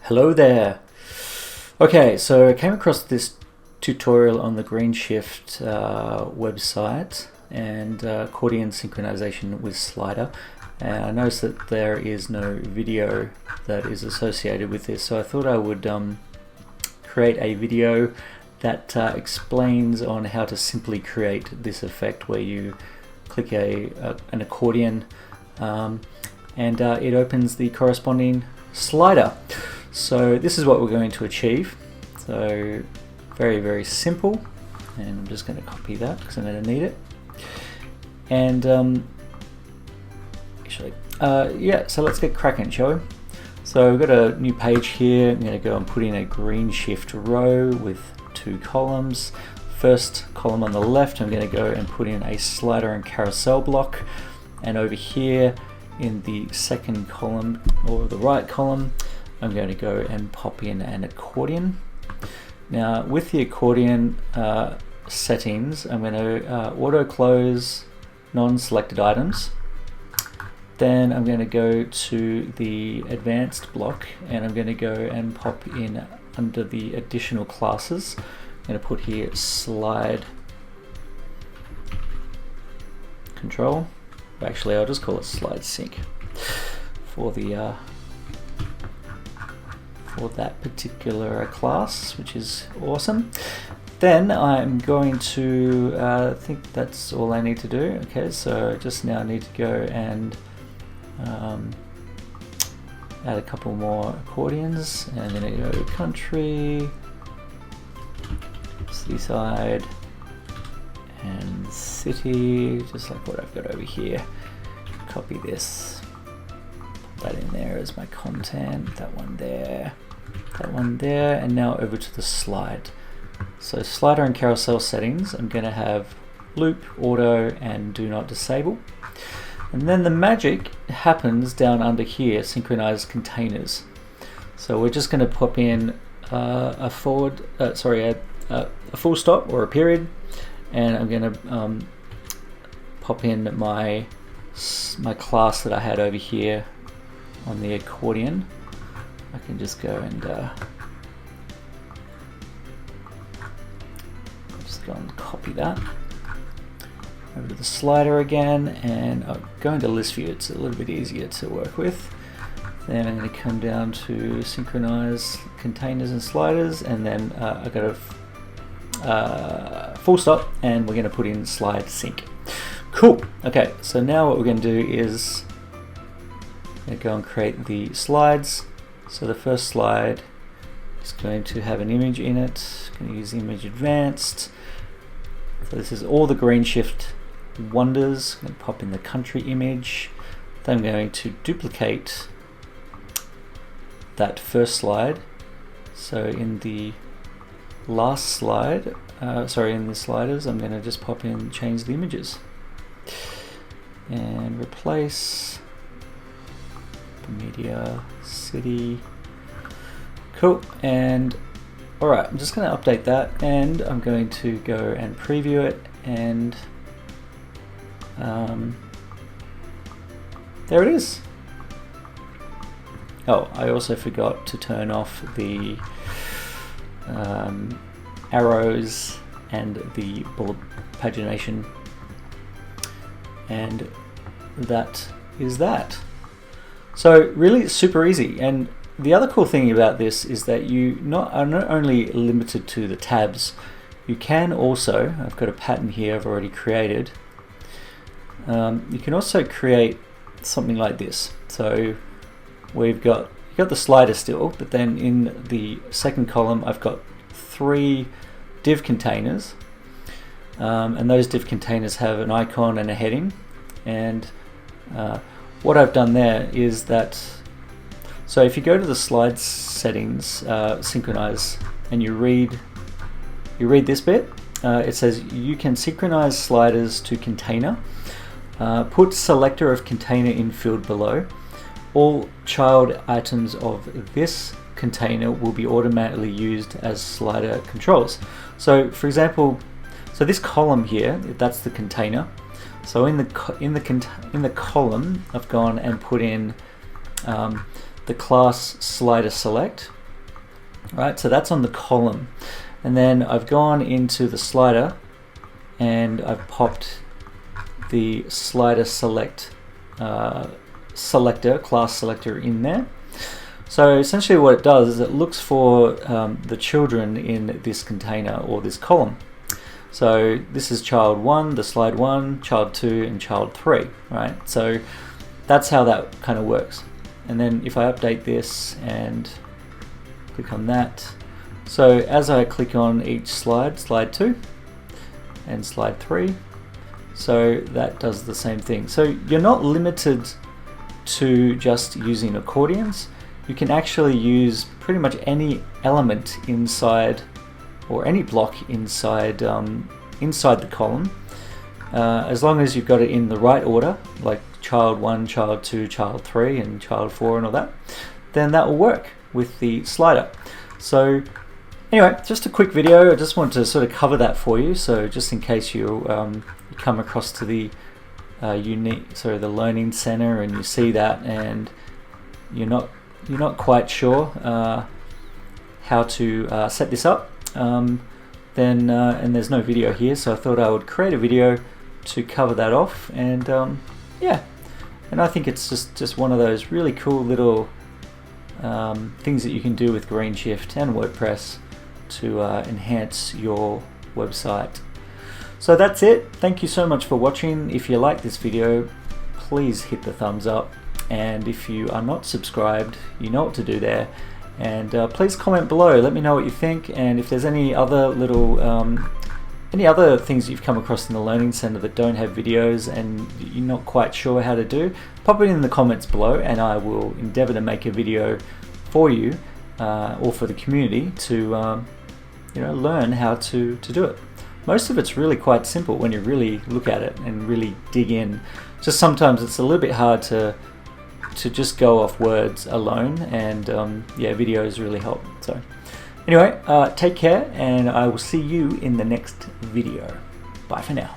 Hello there. Okay, so I came across this tutorial on the Greenshift website and accordion synchronization with slider, and I noticed that there is no video that is associated with this, so I thought I would create a video that explains on how to simply create this effect where you click an accordion and it opens the corresponding slider. So this is what we're going to achieve. So very simple, and I'm just going to copy that because I'm going to need it. And yeah, so let's get cracking, shall we? So we've got a new page here. I'm going to go and put in a Greenshift row with 2 columns. First column on the left, I'm going to go and put in a slider and carousel block, and over here in the second column, or the right column, I'm going to go and pop in an accordion. Now with the accordion settings, I'm going to auto close non-selected items. Then I'm going to go to the advanced block, and I'm going to go and pop in under the additional classes. I'm going to put here slide control. Actually, I'll just call it slide sync for the for that particular class, which is awesome. Then I'm going to I think that's all I need to do. Okay, so just now I need to go and add a couple more accordions, and then I go to country, seaside, and city, just like what I've got over here. Copy this, put that in there as my content, that one there, that one there, and now over to the slide. So slider and carousel settings, I'm going to have loop, auto, and do not disable. And then the magic happens down under here, synchronize containers. So we're just going to pop in a full stop or a period, and I'm going to pop in my class that I had over here on the accordion. I can just go and just go and copy that over to the slider again, and I'll go into list view. It's a little bit easier to work with. Then I'm going to come down to synchronize containers and sliders, and then I've got a full stop, and we're going to put in slide sync. Cool. Okay, so now what we're going to do is go and create the slides. So the first slide is going to have an image in it. I'm going to use image advanced. So this is all the Greenshift wonders. I'm going to pop in the country image. Then I'm going to duplicate that first slide. So in the last slide, in the sliders, I'm going to just pop in, change the images, and replace media, city. Cool. And all right, I'm just going to update that, and I'm going to go and preview it, and there it is. Oh, I also forgot to turn off the arrows and the bullet pagination, and that is that. So really super easy. And the other cool thing about this is that you are not only limited to the tabs, you can also, I've got a pattern here I've already created, you can also create something like this. So you've got the slider still, but then in the second column I've got 3 div containers, and those div containers have an icon and a heading. And what I've done there is that, so if you go to the slide settings, synchronize, and you read this bit, it says you can synchronize sliders to container. Put selector of container in field below. All child items of this container will be automatically used as slider controls. So for example, so this column here, that's the container. So in the column, I've gone and put in the class slider select, Right, so that's on the column. And then I've gone into the slider and I've popped the slider select selector, class selector in there. So essentially what it does is it looks for the children in this container or this column. So this is child 1, the slide 1, child 2, and child 3, right? So that's how that kind of works. And then if I update this and click on that, so as I click on each slide, slide 2 and slide 3, so that does the same thing. So you're not limited to just using accordions. You can actually use pretty much any element inside, or any block inside inside the column, as long as you've got it in the right order, like child 1, child 2, child 3, and child 4 and all that, then that will work with the slider. So anyway, just a quick video. I just wanted to sort of cover that for you. So just in case you come across to the the Learning Center and you see that and you're not quite sure how to set this up, then and there's no video here, so I thought I would create a video to cover that off. And yeah, and I think it's just one of those really cool little things that you can do with Greenshift and WordPress to enhance your website. So that's it. Thank you so much for watching. If you like this video, please hit the thumbs up, and if you are not subscribed, you know what to do there. And please comment below, let me know what you think, and if there's any other little any other things that you've come across in the Learning Center that don't have videos and you're not quite sure how to do, pop it in the comments below and I will endeavor to make a video for you or for the community to learn how to do it. Most of it's really quite simple when you really look at it and really dig in. Just sometimes it's a little bit hard to just go off words alone, and yeah, videos really help. So anyway, take care, and I will see you in the next video. Bye for now.